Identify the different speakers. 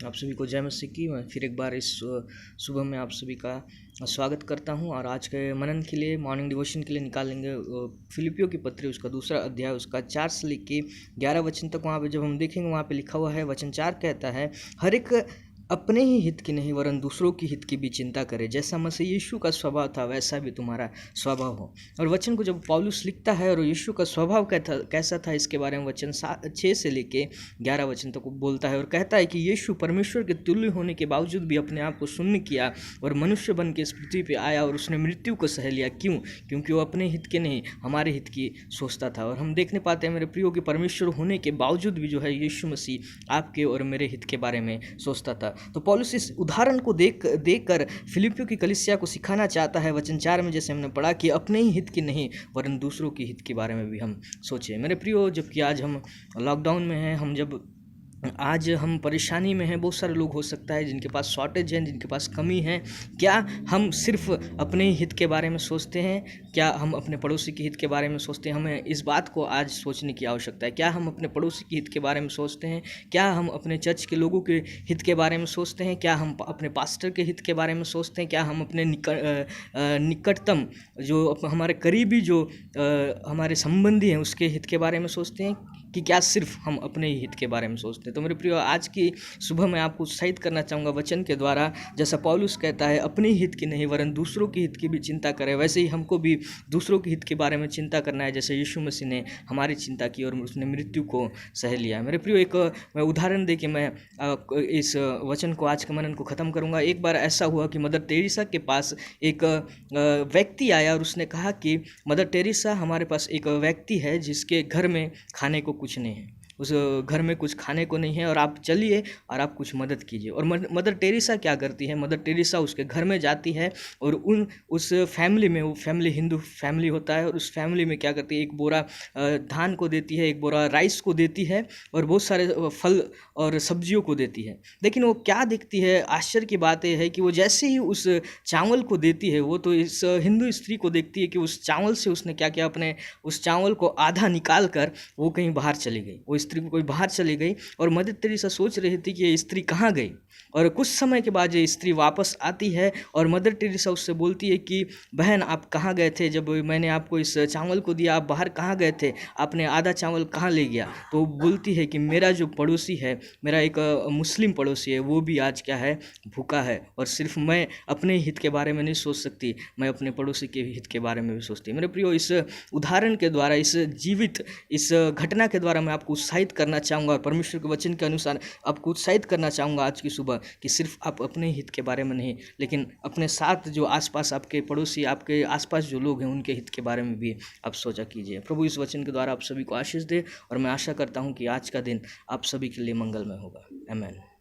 Speaker 1: आप सभी को जय मसीह की। मैं फिर एक बार इस सुबह में आप सभी का स्वागत करता हूं और आज के मनन के लिए, मॉर्निंग डिवोशन के लिए निकालेंगे फिलिपियों की पत्री, उसका दूसरा अध्याय, उसका 4 से लेके 11 वचन तक। वहाँ पे जब हम देखेंगे, वहाँ पे लिखा हुआ है, वचन 4 कहता है, हर एक अपने ही हित की नहीं वरन दूसरों की हित की भी चिंता करे, जैसा मसीह यीशु का स्वभाव था वैसा भी तुम्हारा स्वभाव हो। और वचन को जब पौलुस लिखता है और यीशु का स्वभाव कैसा था, इसके बारे में वचन 6 से लेके 11 वचन तक बोलता है और कहता है कि यीशु परमेश्वर के तुल्य होने के बावजूद भी अपने आप को शून्य किया और मनुष्य बन के इस पृथ्वी पर आया और उसने मृत्यु को सह लिया। क्यों? क्योंकि वो अपने हित के नहीं, हमारे हित की सोचता था। और हम देखने पाते हैं मेरे प्रियो कि परमेश्वर होने के बावजूद भी जो है यीशु मसीह आपके और मेरे हित के बारे में सोचता था। तो पौलुस इस उदाहरण को देखकर फिलिपियों की कलीसिया को सिखाना चाहता है। वचन 4 में जैसे हमने पढ़ा कि अपने ही हित की नहीं वरन दूसरों की हित के बारे में भी हम सोचें। मेरे प्रियो, जबकि आज हम लॉकडाउन में हैं, आज हम परेशानी में हैं, बहुत सारे लोग हो सकता है जिनके पास शॉर्टेज है, जिनके पास कमी है। क्या हम सिर्फ अपने ही हित के बारे में सोचते हैं? क्या हम अपने पड़ोसी के हित के बारे में सोचते हैं? हमें इस बात को आज सोचने की आवश्यकता है। क्या हम अपने पड़ोसी के हित के बारे में सोचते हैं? क्या हम अपने चर्च के लोगों के हित के बारे में सोचते हैं? क्या हम अपने पास्टर के हित के बारे में सोचते हैं? क्या हम अपने निकटतम जो हमारे करीबी जो हमारे संबंधी हैं उसके हित के बारे में सोचते हैं, कि क्या सिर्फ हम अपने ही हित के बारे में सोचते हैं? तो मेरे प्रियो, आज की सुबह मैं आपको उत्साहित करना चाहूँगा वचन के द्वारा। जैसा पौलुस कहता है, अपने ही हित की नहीं वरन दूसरों के हित की भी चिंता करें, वैसे ही हमको भी दूसरों के हित के बारे में चिंता करना है, जैसे यीशु मसीह ने हमारी चिंता की और उसने मृत्यु को सह लिया। मेरे प्रियो, एक मैं उदाहरण दे के मैं इस वचन को, आज के मनन को ख़त्म करूँगा। एक बार ऐसा हुआ कि मदर टेरेसा के पास एक व्यक्ति आया और उसने कहा कि मदर टेरेसा, हमारे पास एक व्यक्ति है जिसके घर में खाने को कुछ नहीं है, उस घर में कुछ खाने को नहीं है, और आप चलिए और आप कुछ मदद कीजिए। और मदर टेरेसा क्या करती है? मदर टेरेसा उसके घर में जाती है और उस फैमिली में, वो फैमिली हिंदू फैमिली होता है, और उस फैमिली में क्या करती है, एक बोरा धान को देती है, एक बोरा राइस को देती है, और बहुत सारे फल और सब्जियों को देती है। लेकिन वो क्या देखती है, आश्चर्य की बात यह है कि वो जैसे ही उस चावल को देती है, वो तो इस हिंदू स्त्री को देखती है कि उस चावल से उसने क्या किया, अपने उस चावल को आधा निकाल कर वो कहीं बाहर चली गई, वो स्त्री कोई बाहर चली गई। और मदर टेरेसा सोच रही थी कि ये स्त्री कहाँ गई। और कुछ समय के बाद ये स्त्री वापस आती है और मदर टेरेसा उससे बोलती है कि बहन, आप कहाँ गए थे? जब मैंने आपको इस चावल को दिया, आप बाहर कहाँ गए थे? आपने आधा चावल कहाँ ले गया? तो वो बोलती है कि मेरा जो पड़ोसी है, मेरा एक मुस्लिम पड़ोसी है, वो भी आज क्या है, भूखा है। और सिर्फ मैं अपने हित के बारे में नहीं सोच सकती, मैं अपने पड़ोसी के हित के बारे में भी सोचती। मेरे प्रियो, इस उदाहरण के द्वारा, इस घटना के द्वारा मैं आपको उत्साहित करना चाहूँगा और परमेश्वर के वचन के अनुसार आपको उत्साहित करना चाहूँगा आज की सुबह, कि सिर्फ आप अपने हित के बारे में नहीं, लेकिन अपने साथ जो आसपास आपके पड़ोसी, आपके आसपास जो लोग हैं, उनके हित के बारे में भी आप सोचा कीजिए। प्रभु इस वचन के द्वारा आप सभी को आशीष दे, और मैं आशा करता हूँ कि आज का दिन आप सभी के लिए मंगलमय होगा। आमीन।